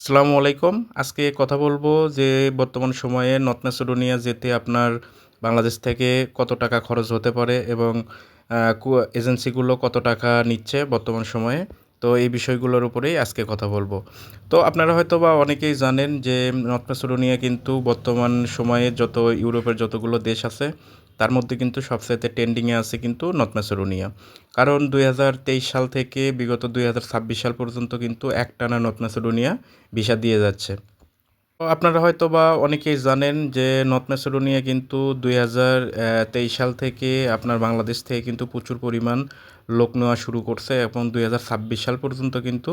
আসসালামু আলাইকুম। আজকে কথা বলবো যে বর্তমান সময়ে নর্থ ম্যাসেডোনিয়া যেতে আপনার বাংলাদেশ থেকে কত টাকা খরচ হতে পারে এবং এজেন্সিগুলো কত টাকা নিচ্ছে বর্তমান সময়ে। তো এই বিষয়গুলোর উপরেই আজকে কথা বলবো। তো আপনারা হয়তোবা অনেকেই জানেন যে নর্থ ম্যাসেডোনিয়া কিন্তু বর্তমান সময়ে যত ইউরোপের যতগুলো দেশ আছে তার মধ্যে কিন্তু সবচাইতে ট্রেন্ডিংয়ে আছে কিন্তু নর্থ ম্যাসেডোনিয়া। কারণ ২০২৩ সাল থেকে বিগত ২০২৬ সাল পর্যন্ত কিন্তু একটানা নর্থ ম্যাসেডোনিয়া ভিসা দিয়ে যাচ্ছে। তো আপনারা হয়তোবা অনেকেই জানেন যে নর্থ ম্যাসেডোনিয়া কিন্তু ২০২৩ সাল থেকে আপনার বাংলাদেশ থেকে কিন্তু প্রচুর পরিমাণ লোক নেওয়া শুরু করছে এবং ২০২৬ সাল পর্যন্ত কিন্তু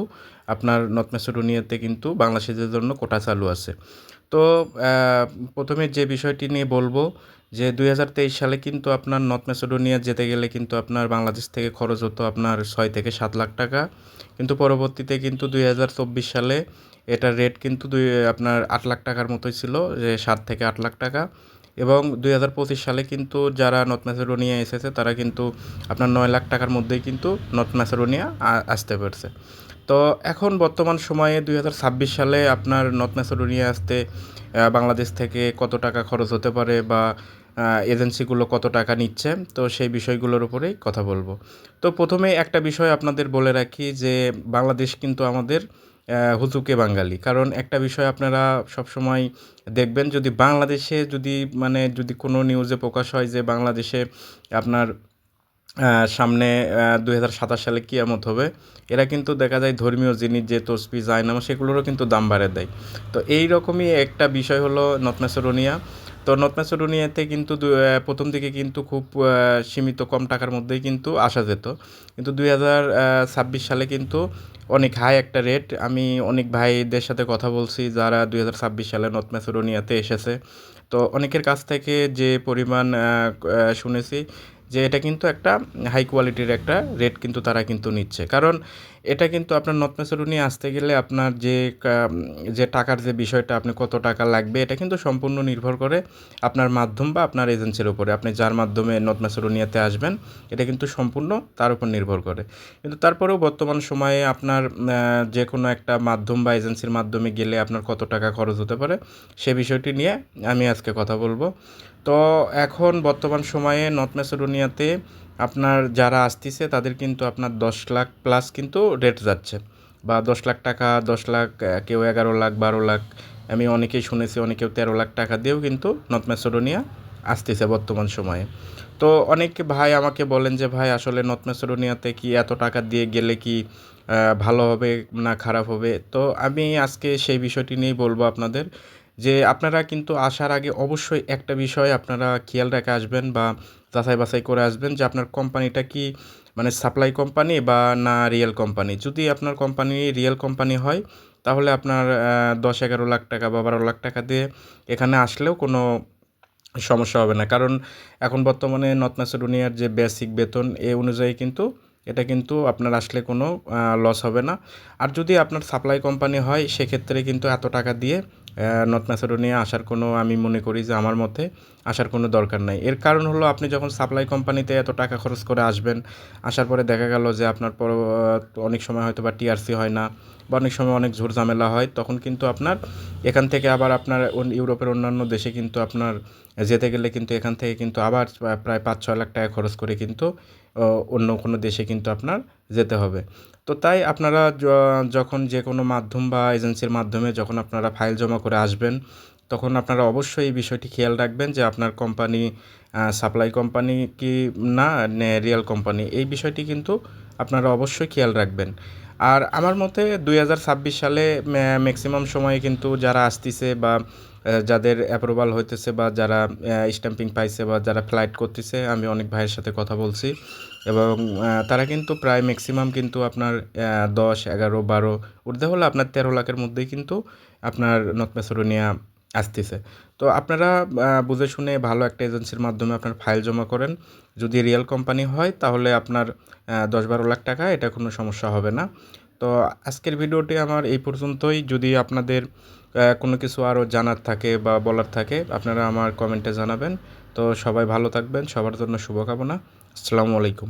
আপনার নর্থ ম্যাসেডোনিয়াতে কিন্তু বাংলাদেশিদের জন্য কোটা চালু আছে। তো আ ১ম এ যে বিষয়টি নিয়ে বলবো যে ২০২৩ সালে কিন্তু আপনার নর্থ ম্যাসেডোনিয়া যেতে গেলে কিন্তু আপনার বাংলাদেশ থেকে খরচ হতো আপনার ৬ থেকে ৭ লাখ টাকা। কিন্তু পরবর্তীতে কিন্তু ২০২৪ সালে এটার রেট কিন্তু আপনার ৮ লাখ টাকার মতোই ছিল, যে ৭ থেকে ৮ লাখ টাকা। এবং ২০২৫ সালে কিন্তু যারা নর্থ ম্যাসেডোনিয়া এসেছে তারা কিন্তু আপনার ৯ লাখ টাকার মধ্যেই কিন্তু নর্থ ম্যাসেডোনিয়া আসতে পারছে। তো এখন বর্তমান সময়ে ২০২৬ সালে আপনার নর্থ ম্যাসেডোনিয়া আসতে বাংলাদেশ থেকে কত টাকা খরচ হতে পারে বা এজেন্সিগুলো কত টাকা নিচ্ছে, তো সেই বিষয়গুলোর উপরেই কথা বলবো। তো ১ম এই একটা বিষয় আপনাদের বলে রাখি যে বাংলাদেশ কিন্তু আমাদের হুজুগে বাঙালি। কারণ একটা বিষয় আপনারা সবসময় দেখবেন, যদি বাংলাদেশে যদি কোনো নিউজে প্রকাশ হয় যে বাংলাদেশে আপনার আ সামনে ২০২৭ সালে কিয়ামত হবে। এরা কিন্তু দেখা যায় ধর্মীয় জিনিস যে তসবিহ, জায়নামাজ সেগুলোরও কিন্তু দাম বাড়ায় দেয়। তো এইরকমই একটা বিষয় হলো নর্থ ম্যাসেডোনিয়া। তো নর্থ ম্যাসেডোনিয়াতে কিন্তু ১ম দিকে কিন্তু খুব সীমিত কম টাকার মধ্যেই কিন্তু আসা যেত। কিন্তু ২০২৬ সালে কিন্তু অনেক হাই একটা রেট। আমি অনেক ভাইদের সাথে কথা বলছি যারা ২০২৬ সালে নর্থ ম্যাসেডোনিয়াতে এসেছে। তো অনেকের কাছ থেকে যে পরিমাণ শুনেছি যে এটা কিন্তু একটা হাই কোয়ালিটির একটা রেট কিন্তু তারা কিন্তু নিচ্ছে। কারণ এটা কিন্তু আপনার নর্থ ম্যাসেডোনিয়া আসতে গেলে আপনার যে টাকার যে বিষয়টা, আপনি কত টাকা লাগবে এটা কিন্তু সম্পূর্ণ নির্ভর করে আপনার মাধ্যম বা আপনার এজেন্সির উপরে। আপনি যার মাধ্যমে নর্থ ম্যাসেডোনিয়াতে আসবেন এটা কিন্তু সম্পূর্ণ তার উপর নির্ভর করে। কিন্তু তারপরেও বর্তমান সময়ে আপনার যেকোনো একটা মাধ্যম বা এজেন্সির মাধ্যমে গেলে আপনার কত টাকা খরচ হতে পারে সে বিষয়টি নিয়ে আমি আজকে কথা বলব। তো এখন বর্তমান সময়ে নর্থ ম্যাসেডোনিয়াতে আপনার যারা আসতিছে তাদের কিন্তু আপনার ১০ লাখ প্লাস কিন্তু রেট যাচ্ছে, বা ১০ লাখ টাকা, ১০ লাখ, কেউ ১১ লাখ, ১২ লাখ, আমি অনেকেই শুনেছি অনেকেও ১৩ লাখ টাকা দিয়েও কিন্তু নর্থ ম্যাসেডোনিয়া আসতেছে বর্তমান সময়ে। তো অনেক ভাই আমাকে বলেন যে ভাই আসলে নর্থ ম্যাসেডোনিয়াতে কি এত টাকা দিয়ে গেলে কি ভালো হবে না খারাপ হবে? তো আমি আজকে সেই বিষয়টি নিয়েই বলবো আপনাদের যে আপনারা কিন্তু আসার আগে অবশ্যই একটা বিষয় আপনারা খেয়াল রেখে আসবেন বা যাচাই বাছাই করে আসবেন যে আপনার কোম্পানিটা কি মানে সাপ্লাই কোম্পানি বা না রিয়েল কোম্পানি। যদি আপনার কোম্পানি রিয়েল কোম্পানি হয় তাহলে আপনার ১০-১১ লাখ টাকা বা ১২ লাখ টাকা দিয়ে এখানে আসলেও কোনো সমস্যা হবে না। কারণ এখন বর্তমানে নর্থ ম্যাসেডোনিয়ার যে বেসিক বেতন এ অনুযায়ী কিন্তু এটা কিন্তু আপনার আসলে কোনো লস হবে না। আর যদি আপনার সাপ্লাই কোম্পানি হয় সেক্ষেত্রে কিন্তু এত টাকা দিয়ে নর্থ ম্যাসেডোনিয়া আসার কোনো, আমি মনে করি যে আমার মতে আসার কোনো দরকার নাই। এর কারণ হলো আপনি যখন সাপ্লাই কোম্পানিতে এত টাকা খরচ করে আসবেন, আসার পরে দেখা গেল যে আপনার অনেক সময় হয়তোবা টিআরসি হয় না বা অনেক সময় অনেক ঝুট-ঝামেলা হয়। তখন কিন্তু আপনার এখান থেকে আবার আপনার ইউরোপের অন্যান্য দেশে কিন্তু আপনার যেতে গেলে কিন্তু এখান থেকে কিন্তু আবার প্রায় ৫-৬ লাখ টাকা খরচ করে কিন্তু অ অন্য কোনো দেশে কিন্তু আপনার যেতে হবে। তো তাই আপনারা যখন যেকোনো মাধ্যম বা এজেন্সির মাধ্যমে যখন আপনারা ফাইল জমা করে আসবেন, তখন আপনারা অবশ্যই এই বিষয়টি খেয়াল রাখবেন যে আপনার কোম্পানি সাপ্লাই কোম্পানি কি না রিয়াল কোম্পানি। এই বিষয়টি কিন্তু আপনারা অবশ্যই খেয়াল রাখবেন। আর আমার মতে ২০২৬ সালে ম্যাক্সিমাম সময়ে কিন্তু যারা আসতিছে বা যাদের অ্যাপ্রুভাল হইতেছে বা যারা স্ট্যাম্পিং পাইছে বা যারা ফ্লাইট করতেছে, আমি অনেক ভাইয়ের সাথে কথা বলছি এবং তারা কিন্তু প্রায় ম্যাক্সিমাম কিন্তু আপনার ১০, ১১, ১২ ঊর্ধ্বে হলে আপনার ১৩ লাখের মধ্যেই কিন্তু আপনার নর্থ ম্যাসেডোনিয়া আসতেছে। তো আপনারা বুঝে শুনে ভালো একটা এজেন্সির মাধ্যমে আপনার ফাইল জমা করেন। যদি রিয়েল কোম্পানি হয় তাহলে আপনার ১০-১২ লাখ টাকা এটা কোনো সমস্যা হবে না। তো আজকের ভিডিওটি আমার এই পর্যন্তই। যদি আপনাদের কোনো কিছু আরও জানার থাকে বা বলার থাকে আপনারা আমার কমেন্টে জানাবেন। তো সবাই ভালো থাকবেন। সবার জন্য শুভকামনা। আসসালামু আলাইকুম।